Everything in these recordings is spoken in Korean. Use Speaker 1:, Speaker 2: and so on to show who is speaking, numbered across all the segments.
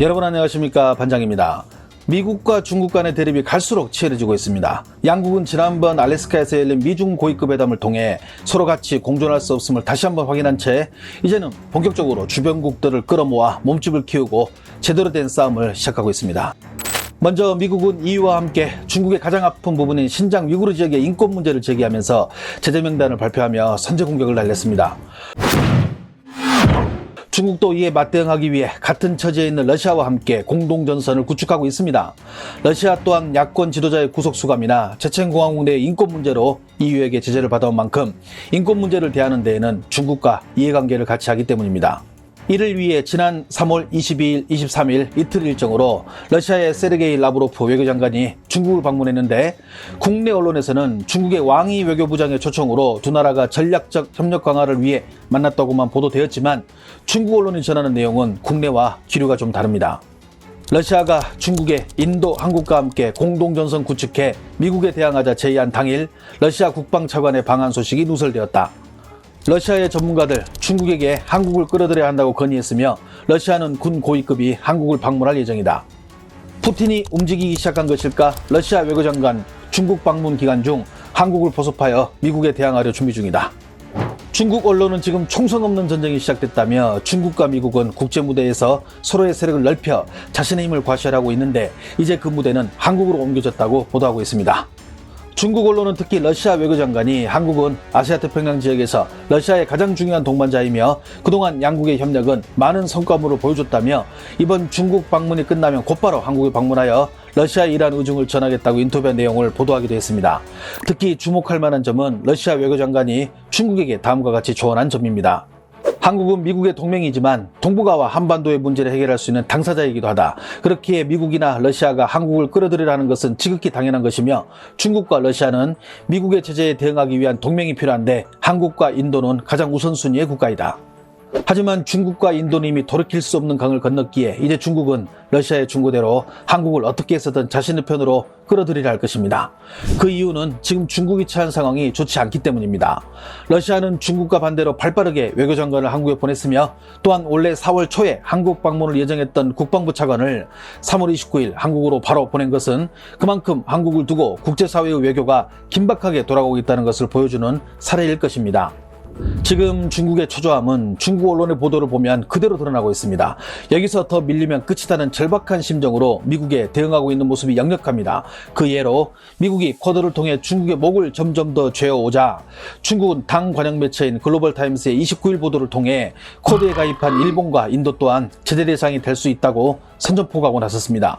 Speaker 1: 여러분 안녕하십니까, 반장입니다. 미국과 중국 간의 대립이 갈수록 치열해지고 있습니다. 양국은 지난번 알래스카에서 열린 미중 고위급 회담을 통해 서로 같이 공존할 수 없음을 다시 한번 확인한 채 이제는 본격적으로 주변국들을 끌어모아 몸집을 키우고 제대로 된 싸움을 시작하고 있습니다. 먼저 미국은 EU와 함께 중국의 가장 아픈 부분인 신장 위구르 지역의 인권 문제를 제기하면서 제재 명단을 발표하며 선제 공격을 날렸습니다. 중국도 이에 맞대응하기 위해 같은 처지에 있는 러시아와 함께 공동전선을 구축하고 있습니다. 러시아 또한 야권 지도자의 구속수감이나 체첸공화국 내 인권 문제로 EU에게 제재를 받아온 만큼 인권 문제를 대하는 데에는 중국과 이해관계를 같이 하기 때문입니다. 이를 위해 지난 3월 22일, 23일 이틀 일정으로 러시아의 세르게이 라브로프 외교장관이 중국을 방문했는데, 국내 언론에서는 중국의 왕이 외교부장의 초청으로 두 나라가 전략적 협력 강화를 위해 만났다고만 보도되었지만, 중국 언론이 전하는 내용은 국내와 기류가 좀 다릅니다. 러시아가 중국의 인도, 한국과 함께 공동전선 구축해 미국에 대항하자 제의한 당일 러시아 국방차관의 방한 소식이 누설되었다. 러시아의 전문가들, 중국에게 한국을 끌어들여야 한다고 건의했으며 러시아는 군 고위급이 한국을 방문할 예정이다. 푸틴이 움직이기 시작한 것일까? 러시아 외교장관 중국 방문 기간 중 한국을 포섭하여 미국에 대항하려 준비 중이다. 중국 언론은 지금 총성 없는 전쟁이 시작됐다며 중국과 미국은 국제무대에서 서로의 세력을 넓혀 자신의 힘을 과시하고 있는데, 이제 그 무대는 한국으로 옮겨졌다고 보도하고 있습니다. 중국 언론은 특히 러시아 외교장관이 한국은 아시아태평양 지역에서 러시아의 가장 중요한 동반자이며 그동안 양국의 협력은 많은 성과물을 보여줬다며, 이번 중국 방문이 끝나면 곧바로 한국에 방문하여 러시아 이란 의중을 전하겠다고 인터뷰한 내용을 보도하기도 했습니다. 특히 주목할 만한 점은 러시아 외교장관이 중국에게 다음과 같이 조언한 점입니다. 한국은 미국의 동맹이지만 동북아와 한반도의 문제를 해결할 수 있는 당사자이기도 하다. 그렇기에 미국이나 러시아가 한국을 끌어들이라는 것은 지극히 당연한 것이며, 중국과 러시아는 미국의 제재에 대응하기 위한 동맹이 필요한데 한국과 인도는 가장 우선순위의 국가이다. 하지만 중국과 인도는 이미 돌이킬 수 없는 강을 건넜기에 이제 중국은 러시아의 충고대로 한국을 어떻게 해서든 자신의 편으로 끌어들이려 할 것입니다. 그 이유는 지금 중국이 처한 상황이 좋지 않기 때문입니다. 러시아는 중국과 반대로 발빠르게 외교장관을 한국에 보냈으며, 또한 올해 4월 초에 한국 방문을 예정했던 국방부 차관을 3월 29일 한국으로 바로 보낸 것은 그만큼 한국을 두고 국제사회의 외교가 긴박하게 돌아가고 있다는 것을 보여주는 사례일 것입니다. 지금 중국의 초조함은 중국 언론의 보도를 보면 그대로 드러나고 있습니다. 여기서 더 밀리면 끝이다는 절박한 심정으로 미국에 대응하고 있는 모습이 역력합니다. 그 예로 미국이 쿼드를 통해 중국의 목을 점점 더 죄어오자 중국은 당 관영 매체인 글로벌타임스의 29일 보도를 통해 쿼드에 가입한 일본과 인도 또한 제재 대상이 될 수 있다고 선전포고하고 나섰습니다.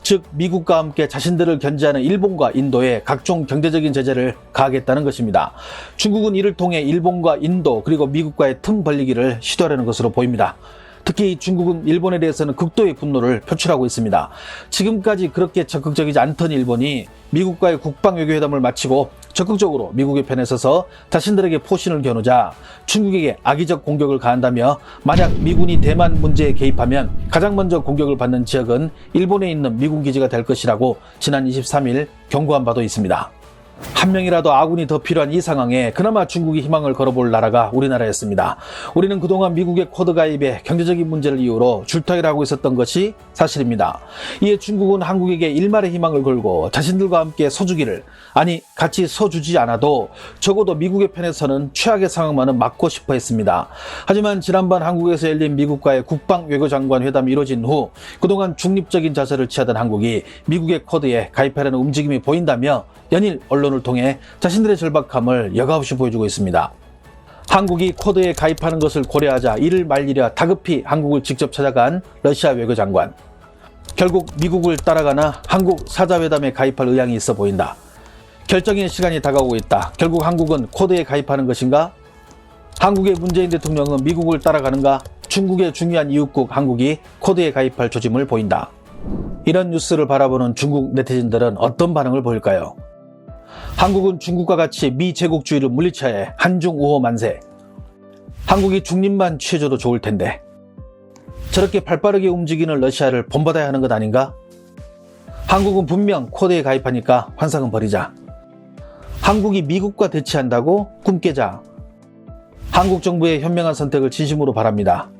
Speaker 1: 즉, 미국과 함께 자신들을 견제하는 일본과 인도에 각종 경제적인 제재를 가하겠다는 것입니다. 중국은 이를 통해 일본과 인도 그리고 미국과의 틈 벌리기를 시도하려는 것으로 보입니다. 특히 중국은 일본에 대해서는 극도의 분노를 표출하고 있습니다. 지금까지 그렇게 적극적이지 않던 일본이 미국과의 국방외교회담을 마치고 적극적으로 미국의 편에 서서 자신들에게 포신을 겨누자 중국에게 악의적 공격을 가한다며, 만약 미군이 대만 문제에 개입하면 가장 먼저 공격을 받는 지역은 일본에 있는 미군 기지가 될 것이라고 지난 23일 경고한 바도 있습니다. 한 명이라도 아군이 더 필요한 이 상황에 그나마 중국이 희망을 걸어볼 나라가 우리나라였습니다. 우리는 그동안 미국의 쿼드 가입에 경제적인 문제를 이유로 줄타기를 하고 있었던 것이 사실입니다. 이에 중국은 한국에게 일말의 희망을 걸고 자신들과 함께 서주기를, 아니 같이 서주지 않아도 적어도 미국의 편에 서는 최악의 상황만은 막고 싶어 했습니다. 하지만 지난번 한국에서 열린 미국과의 국방 외교장관 회담이 이뤄진 후 그동안 중립적인 자세를 취하던 한국이 미국의 쿼드에 가입하려는 움직임이 보인다며 연일 언론을 통해 자신들의 절박함을 여과없이 보여주고 있습니다. 한국이 쿼드에 가입하는 것을 고려하자 이를 말리려 다급히 한국을 직접 찾아간 러시아 외교장관. 결국 미국을 따라가나 한국 사자회담에 가입할 의향이 있어 보인다. 결정의 시간이 다가오고 있다. 결국 한국은 쿼드에 가입하는 것인가? 한국의 문재인 대통령은 미국을 따라가는가? 중국의 중요한 이웃국 한국이 쿼드에 가입할 조짐을 보인다. 이런 뉴스를 바라보는 중국 네티즌들은 어떤 반응을 보일까요? 한국은 중국과 같이 미제국주의를 물리쳐야 해. 한중 우호 만세. 한국이 중립만 취해줘도 좋을 텐데. 저렇게 발빠르게 움직이는 러시아를 본받아야 하는 것 아닌가? 한국은 분명 쿼드에 가입하니까 환상은 버리자. 한국이 미국과 대치한다고 꿈 깨자. 한국 정부의 현명한 선택을 진심으로 바랍니다.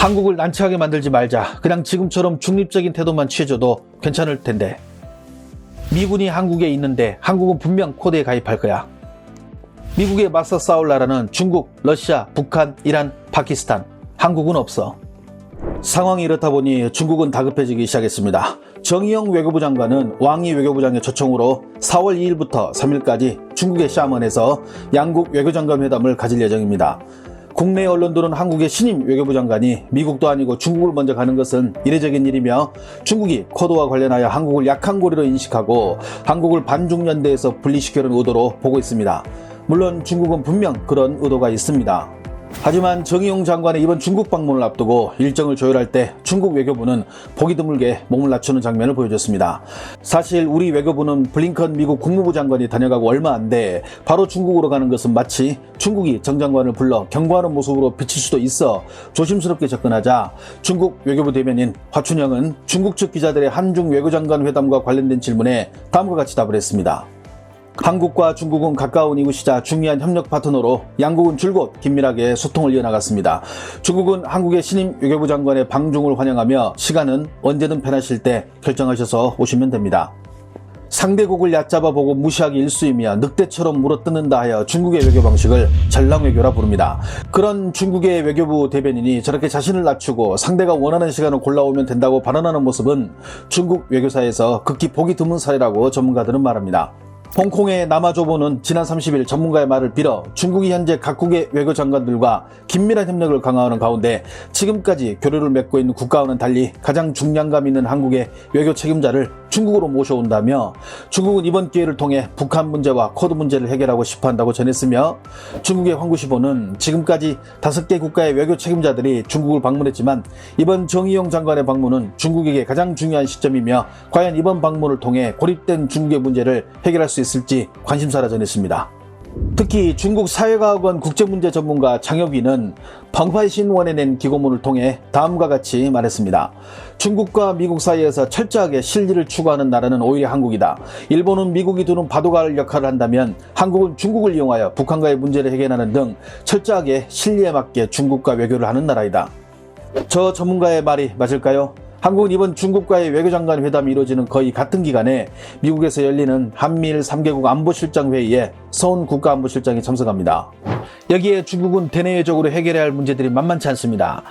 Speaker 1: 한국을 난처하게 만들지 말자. 그냥 지금처럼 중립적인 태도만 취해줘도 괜찮을 텐데. 미군이 한국에 있는데 한국은 분명 코드에 가입할 거야. 미국에 맞서 싸울 나라는 중국, 러시아, 북한, 이란, 파키스탄. 한국은 없어. 상황이 이렇다 보니 중국은 다급해지기 시작했습니다. 정의용 외교부 장관은 왕이 외교부장의 초청으로 4월 2일부터 3일까지 중국의 샤먼에서 양국 외교장관 회담을 가질 예정입니다. 국내 언론들은 한국의 신임 외교부 장관이 미국도 아니고 중국을 먼저 가는 것은 이례적인 일이며 중국이 코드와 관련하여 한국을 약한 고리로 인식하고 한국을 반중연대에서 분리시키려는 의도로 보고 있습니다. 물론 중국은 분명 그런 의도가 있습니다. 하지만 정의용 장관의 이번 중국 방문을 앞두고 일정을 조율할 때 중국 외교부는 보기 드물게 몸을 낮추는 장면을 보여줬습니다. 사실 우리 외교부는 블링컨 미국 국무부 장관이 다녀가고 얼마 안 돼 바로 중국으로 가는 것은 마치 중국이 정 장관을 불러 경고하는 모습으로 비칠 수도 있어 조심스럽게 접근하자 중국 외교부 대변인 화춘영은 중국 측 기자들의 한중 외교장관 회담과 관련된 질문에 다음과 같이 답을 했습니다. 한국과 중국은 가까운 이웃이자 중요한 협력 파트너로 양국은 줄곧 긴밀하게 소통을 이어나갔습니다. 중국은 한국의 신임 외교부 장관의 방중을 환영하며 시간은 언제든 편하실 때 결정하셔서 오시면 됩니다. 상대국을 얕잡아 보고 무시하기 일쑤이며 늑대처럼 물어뜯는다 하여 중국의 외교 방식을 전랑외교라 부릅니다. 그런 중국의 외교부 대변인이 저렇게 자신을 낮추고 상대가 원하는 시간을 골라오면 된다고 발언하는 모습은 중국 외교사에서 극히 보기 드문 사례라고 전문가들은 말합니다. 홍콩의 남아조보는 지난 30일 전문가의 말을 빌어 중국이 현재 각국의 외교장관들과 긴밀한 협력을 강화하는 가운데 지금까지 교류를 맺고 있는 국가와는 달리 가장 중량감 있는 한국의 외교 책임자를 중국으로 모셔온다며 중국은 이번 기회를 통해 북한 문제와 코드 문제를 해결하고 싶어 한다고 전했으며 중국의 황구시보는 지금까지 5개 국가의 외교 책임자들이 중국을 방문했지만 이번 정의용 장관의 방문은 중국에게 가장 중요한 시점이며 과연 이번 방문을 통해 고립된 중국의 문제를 해결할 수 있을지 관심사라 전했습니다. 특히 중국 사회과학원 국제문제 전문가 장혁위는 펑파이신원에 낸 기고문을 통해 다음과 같이 말했습니다. 중국과 미국 사이에서 철저하게 실리를 추구하는 나라는 오히려 한국이다. 일본은 미국이 두는 바둑알 역할을 한다면 한국은 중국을 이용하여 북한과의 문제를 해결하는 등 철저하게 실리에 맞게 중국과 외교를 하는 나라이다. 저 전문가의 말이 맞을까요? 한국은 이번 중국과의 외교장관 회담이 이루어지는 거의 같은 기간에 미국에서 열리는 한미일 3개국 안보실장 회의에 서훈 국가안보실장이 참석합니다. 여기에 중국은 대내외적으로 해결해야 할 문제들이 만만치 않습니다.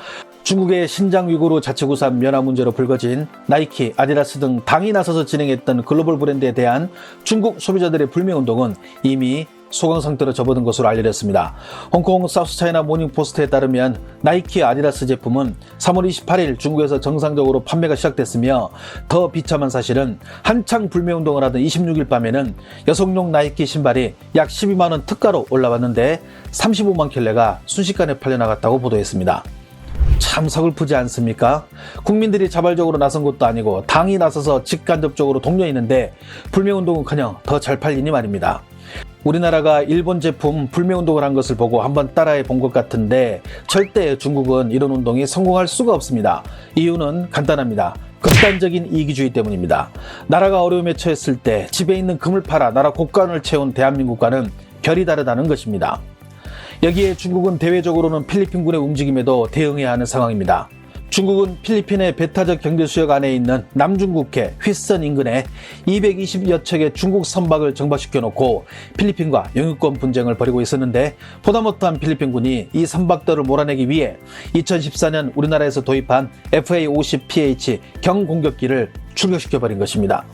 Speaker 1: 중국의 신장 위구르 자치구산 면화 문제로 불거진 나이키, 아디다스 등 당이 나서서 진행했던 글로벌 브랜드에 대한 중국 소비자들의 불매운동은 이미 소강 상태로 접어든 것으로 알려졌습니다. 홍콩 사우스차이나 모닝포스트에 따르면 나이키 아디다스 제품은 3월 28일 중국에서 정상적으로 판매가 시작됐으며 더 비참한 사실은 한창 불매운동을 하던 26일 밤에는 여성용 나이키 신발이 약 12만원 특가로 올라왔는데 35만 켤레가 순식간에 팔려나갔다고 보도했습니다. 참 서글프지 않습니까? 국민들이 자발적으로 나선 것도 아니고 당이 나서서 직간접적으로 독려했는데 불매운동은커녕 더 잘 팔리니 말입니다. 우리나라가 일본 제품 불매운동을 한 것을 보고 한번 따라해 본 것 같은데 절대 중국은 이런 운동이 성공할 수가 없습니다. 이유는 간단합니다. 극단적인 이기주의 때문입니다. 나라가 어려움에 처했을 때 집에 있는 금을 팔아 나라 곳간을 채운 대한민국과는 별이 다르다는 것입니다. 여기에 중국은 대외적으로는 필리핀군의 움직임에도 대응해야 하는 상황입니다. 중국은 필리핀의 배타적 경제수역 안에 있는 남중국해 휘선 인근에 220여 척의 중국 선박을 정박시켜 놓고 필리핀과 영유권 분쟁을 벌이고 있었는데 보다 못한 필리핀군이 이 선박들을 몰아내기 위해 2014년 우리나라에서 도입한 FA-50PH 경공격기를 출격시켜버린 것입니다.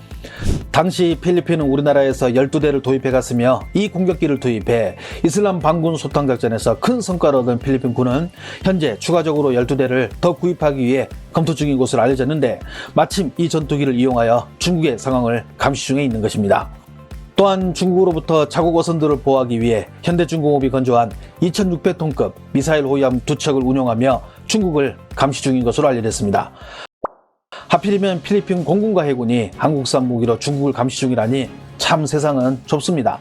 Speaker 1: 당시 필리핀은 우리나라에서 12대를 도입해 갔으며 이 공격기를 투입해 이슬람 반군 소탕 작전에서 큰 성과를 얻은 필리핀군은 현재 추가적으로 12대를 더 구입하기 위해 검토 중인 것으로 알려졌는데 마침 이 전투기를 이용하여 중국의 상황을 감시 중에 있는 것입니다. 또한 중국으로부터 자국 어선들을 보호하기 위해 현대중공업이 건조한 2600톤급 미사일 호위함 2척을 운용하며 중국을 감시 중인 것으로 알려졌습니다. 하필이면 필리핀 공군과 해군이 한국산 무기로 중국을 감시 중이라니 참 세상은 좁습니다.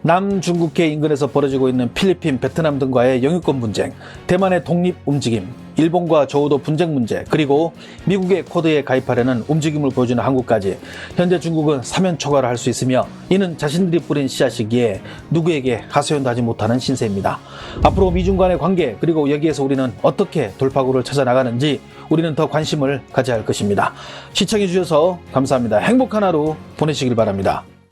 Speaker 1: 남중국해 인근에서 벌어지고 있는 필리핀, 베트남 등과의 영유권 분쟁, 대만의 독립 움직임, 일본과 저우도 분쟁 문제, 그리고 미국의 쿼드에 가입하려는 움직임을 보여주는 한국까지 현재 중국은 사면 초과를 할 수 있으며 이는 자신들이 뿌린 씨앗이기에 누구에게 하소연도 하지 못하는 신세입니다. 앞으로 미중 간의 관계, 그리고 여기에서 우리는 어떻게 돌파구를 찾아 나가는지 우리는 더 관심을 가져야 할 것입니다. 시청해 주셔서 감사합니다. 행복한 하루 보내시길 바랍니다.